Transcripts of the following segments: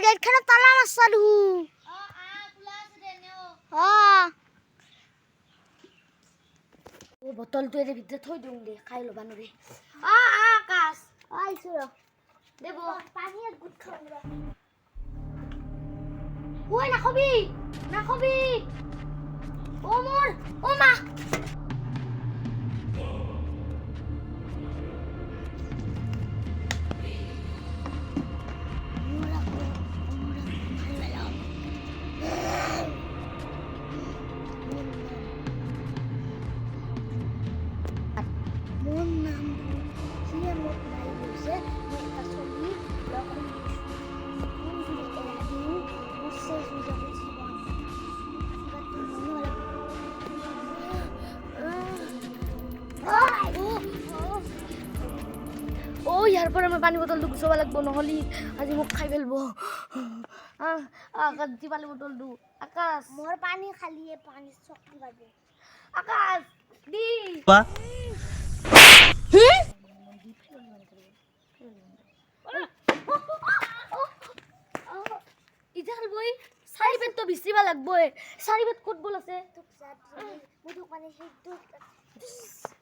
গেটখানে তালা মারছালু বটলটো এর ভিতরে থই দিম দে খাই লবা নরে আকাশ আইছো দেব পানি আর গুট খাওয়া ওই না খাবি ও মোর ও মা ইয়ার পরে আমার পানি বোতলটো গুছাব লাগব নহলি আজি মোক খাই ফেলবো আকাশ দি পানি বোতলটো আকাশ মোর পানি খালিয়ে পানি শক্তি পাবে আকাশ দি ইজাল বই সারি বেত তো বিসিবা লাগবো সারি বেত কত বল আছে তো মুদু পানি সেই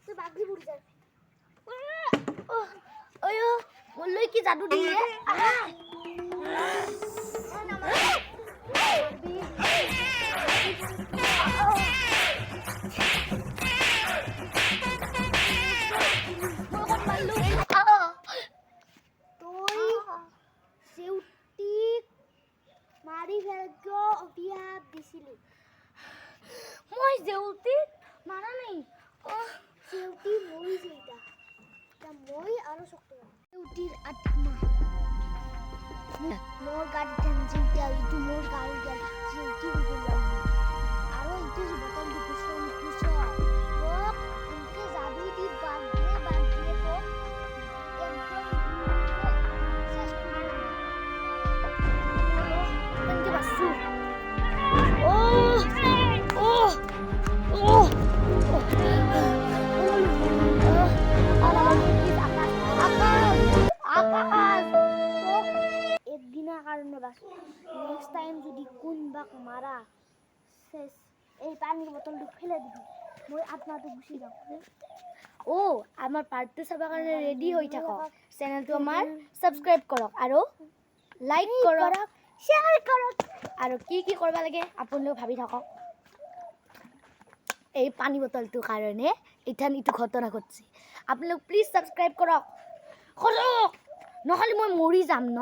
তো বাগলি বুড়ি যায় ওয়ো বললই কি জাদু দিয়ে মারি ফেলক অভিশাপ দিছিলি মই জেউতি মারা নাই জেউতি মরিছে এটা মই আরো শক্ত জেউতির আত্মা মোর গাড়ি টেন জেউতি ইটু মোর গাড়ি গাড়ি জেউতি বুঝলাম আরো ইটু বটল দি কুসুম কুসুম ওক ইনকে জাদু দি বাগলে তো একদিনের কারণে বাস নেক্সট টাইম যদি কোন বাক মারা শেষ এই পানির বোতলটো ফেলে দিবি মই আত্মাটো গুছি যাও ও আমার পার্টটো চাবার কাৰণে ৰেডি হৈ থাকক চ্যানেলটো আমাৰ সাবস্ক্ৰাইব কৰক আৰু লাইক কৰক শেয়াৰ কৰক আৰু কি কৰবা লাগে আপোনালোকে ভাবি থাকক এই পানি বোতলটোৰ কাৰণে ইটো ঘটনা ঘটছে আপোনালোক প্লিজ সাবস্ক্ৰাইব কৰক নহলে মই মৰি যাম ন।